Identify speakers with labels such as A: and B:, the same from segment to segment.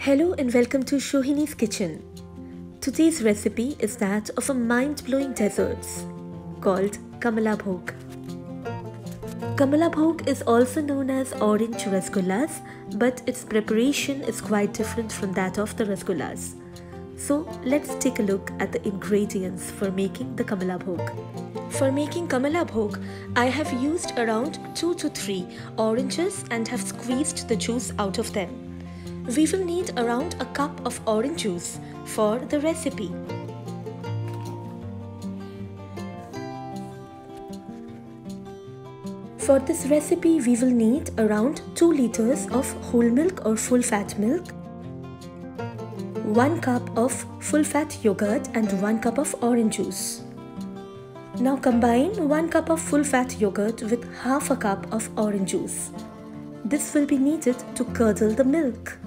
A: Hello and welcome to Shohini's Kitchen. Today's recipe is that of a mind-blowing dessert called Komola bhog. Komola bhog is also known as orange rasgullas, but its preparation is quite different from that of the rasgullas. So let's take a look at the ingredients for making the Komola bhog. For making Komola bhog, I have used around 2 to 3 oranges and have squeezed the juice out of them. We will need around a cup of orange juice for the recipe. For this recipe, we will need around 2 liters of whole milk or full fat milk, 1 cup of full fat yogurt and 1 cup of orange juice. Now combine 1 cup of full fat yogurt with half a cup of orange juice. This will be needed to curdle the milk.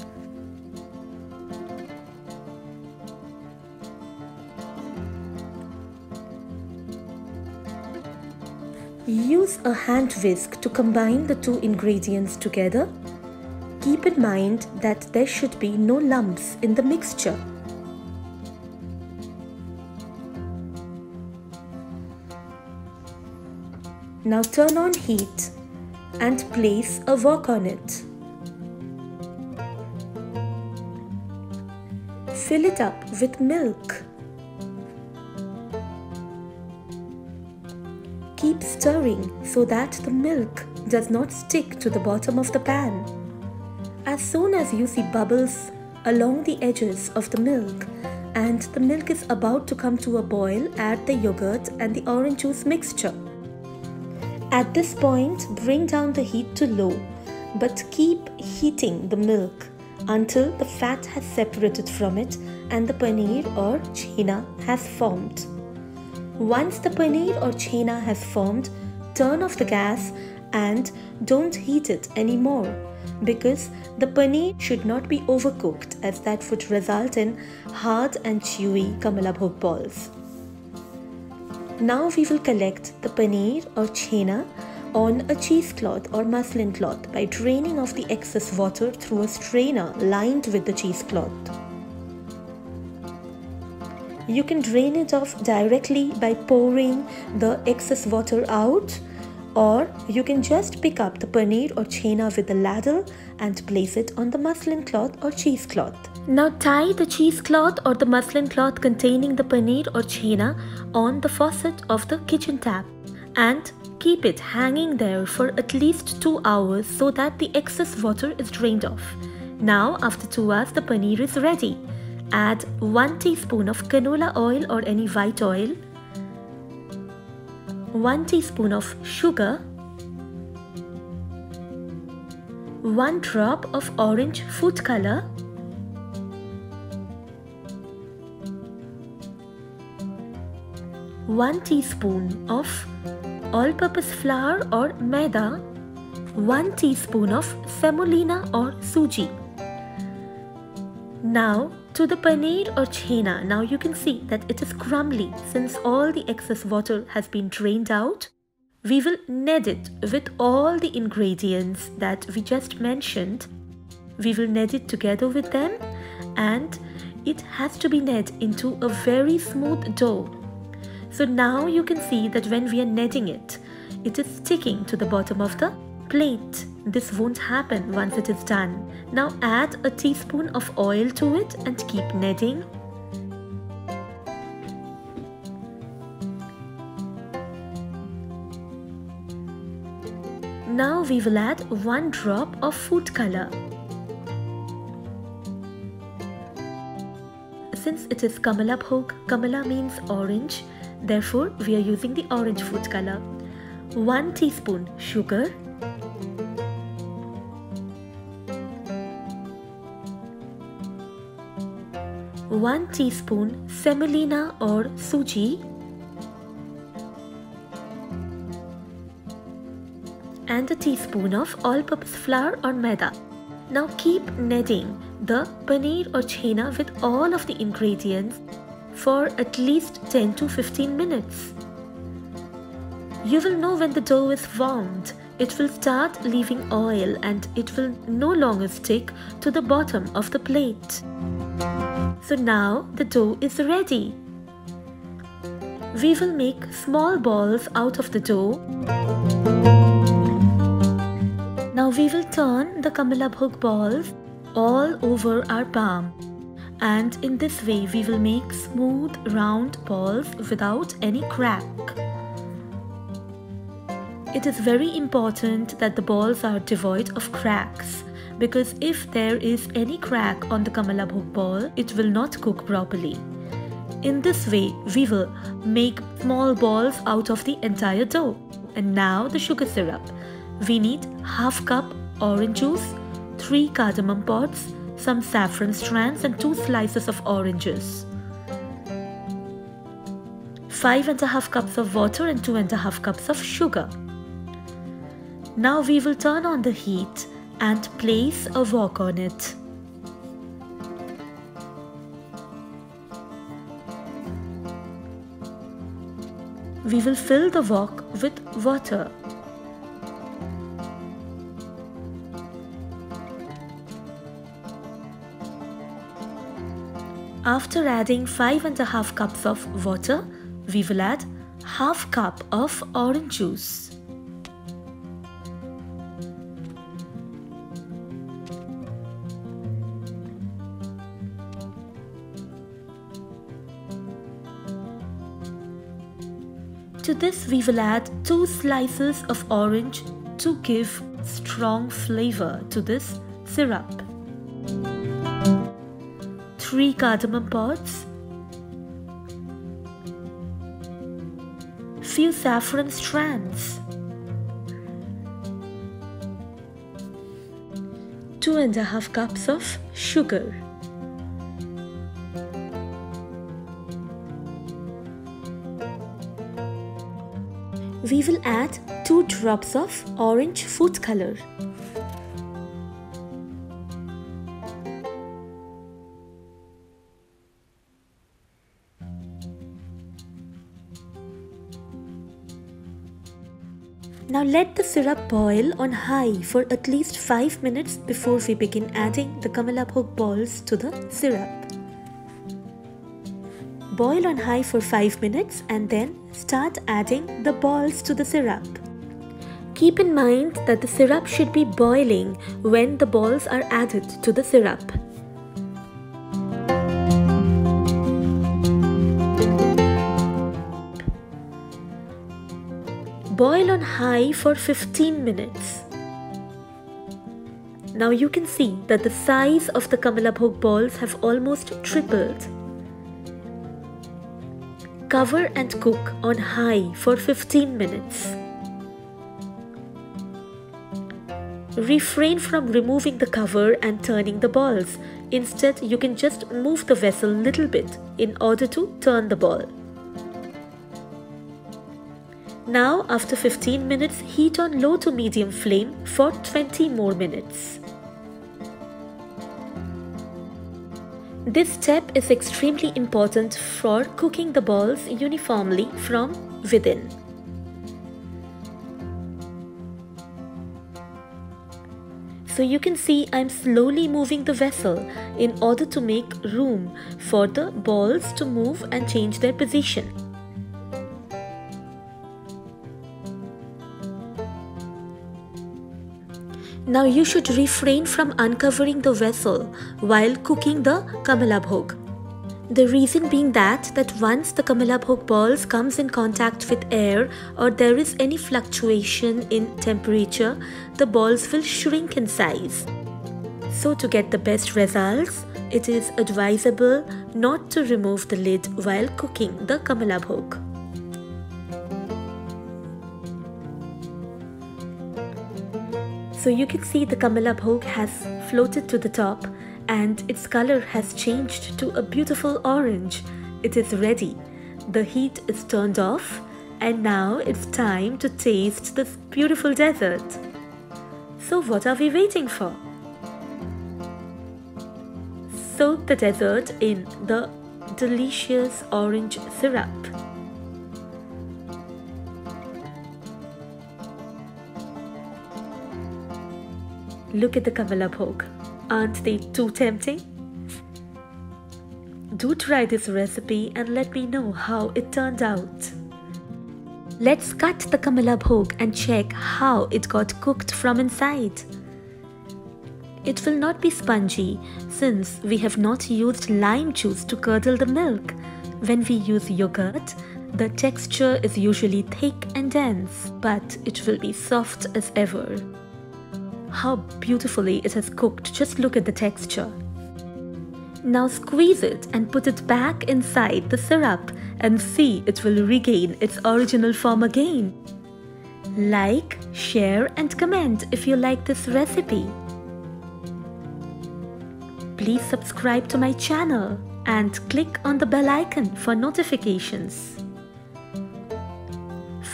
A: Use a hand whisk to combine the 2 ingredients together. Keep in mind that there should be no lumps in the mixture. Now turn on heat and place a wok on it. Fill it up with milk. Keep stirring so that the milk does not stick to the bottom of the pan. As soon as you see bubbles along the edges of the milk and the milk is about to come to a boil, add the yogurt and the orange juice mixture. At this point, bring down the heat to low, but keep heating the milk until the fat has separated from it and the paneer or chhena has formed. Once the paneer or chhena has formed, turn off the gas and don't heat it anymore because the paneer should not be overcooked, as that would result in hard and chewy Komola bhog balls. Now we will collect the paneer or chhena on a cheesecloth or muslin cloth by draining off the excess water through a strainer lined with the cheesecloth. You can drain it off directly by pouring the excess water out, or you can just pick up the paneer or chhena with a ladle and place it on the muslin cloth or cheesecloth. Now tie the cheesecloth or the muslin cloth containing the paneer or chhena on the faucet of the kitchen tap and keep it hanging there for at least 2 hours so that the excess water is drained off. Now after 2 hours, the paneer is ready. Add 1 teaspoon of canola oil or any white oil, 1 teaspoon of sugar, 1 drop of orange food color, 1 teaspoon of all-purpose flour or maida, 1 teaspoon of Semolina or Sooji. Now to the paneer or chhena. Now you can see that it is crumbly since all the excess water has been drained out. We will knead it with all the ingredients that we just mentioned. We will knead it together with them and it has to be knead into a very smooth dough. So now you can see that when we are kneading it, it is sticking to the bottom of the plate. This won't happen once it is done. Now add a teaspoon of oil to it and keep kneading. Now we will add 1 drop of food color. Since it is Komola bhog, Komola means orange, therefore we are using the orange food color. 1 teaspoon sugar, 1 teaspoon semolina or Sooji, and a teaspoon of all-purpose flour or maida. Now keep kneading the paneer or chhena with all of the ingredients for at least 10 to 15 minutes. You will know when the dough is formed it will start leaving oil and it will no longer stick to the bottom of the plate. So now the dough is ready. We will make small balls out of the dough. Now we will turn the Komola bhog balls all over our palm, and in this way we will make smooth round balls without any crack. It is very important that the balls are devoid of cracks, because if there is any crack on the Komola bhog ball, it will not cook properly. In this way, we will make small balls out of the entire dough. And now the sugar syrup. We need half cup orange juice, 3 cardamom pods, some saffron strands and 2 slices of oranges. 5½ cups of water and 2½ cups of sugar. Now we will turn on the heat and place a wok on it. We will fill the wok with water. After adding 5½ cups of water, we will add ½ cup of orange juice. To this we will add 2 slices of orange to give strong flavor to this syrup. 3 cardamom pods, few saffron strands, 2½ cups of sugar. We will add 2 drops of orange food color. Now let the syrup boil on high for at least 5 minutes before we begin adding the Komola bhog balls to the syrup. Boil on high for 5 minutes and then start adding the balls to the syrup. Keep in mind that the syrup should be boiling when the balls are added to the syrup. Boil on high for 15 minutes. Now you can see that the size of the Komola bhog balls have almost tripled. Cover and cook on high for 15 minutes. Refrain from removing the cover and turning the balls. Instead, you can just move the vessel a little bit in order to turn the ball. Now, after 15 minutes, heat on low to medium flame for 20 more minutes. This step is extremely important for cooking the balls uniformly from within. So you can see I'm slowly moving the vessel in order to make room for the balls to move and change their position. Now you should refrain from uncovering the vessel while cooking the Komola bhog. The reason being that once the Komola bhog balls comes in contact with air or there is any fluctuation in temperature, the balls will shrink in size. So to get the best results, it is advisable not to remove the lid while cooking the Komola bhog. So you can see the Komola bhog has floated to the top and its color has changed to a beautiful orange. It is ready. The heat is turned off and now it's time to taste this beautiful dessert. So what are we waiting for? Soak the dessert in the delicious orange syrup. Look at the Komola bhog. Aren't they too tempting? Do try this recipe and let me know how it turned out. Let's cut the Komola bhog and check how it got cooked from inside. It will not be spongy since we have not used lime juice to curdle the milk. When we use yogurt, the texture is usually thick and dense, but it will be soft as ever. How beautifully it has cooked, just look at the texture. Now squeeze it and put it back inside the syrup and see it will regain its original form again. Like, share and comment if you like this recipe. Please subscribe to my channel and click on the bell icon for notifications.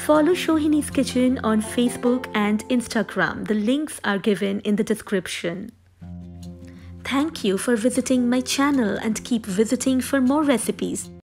A: Follow Sohini's Kitchen on Facebook and Instagram. The links are given in the description. Thank you for visiting my channel and keep visiting for more recipes.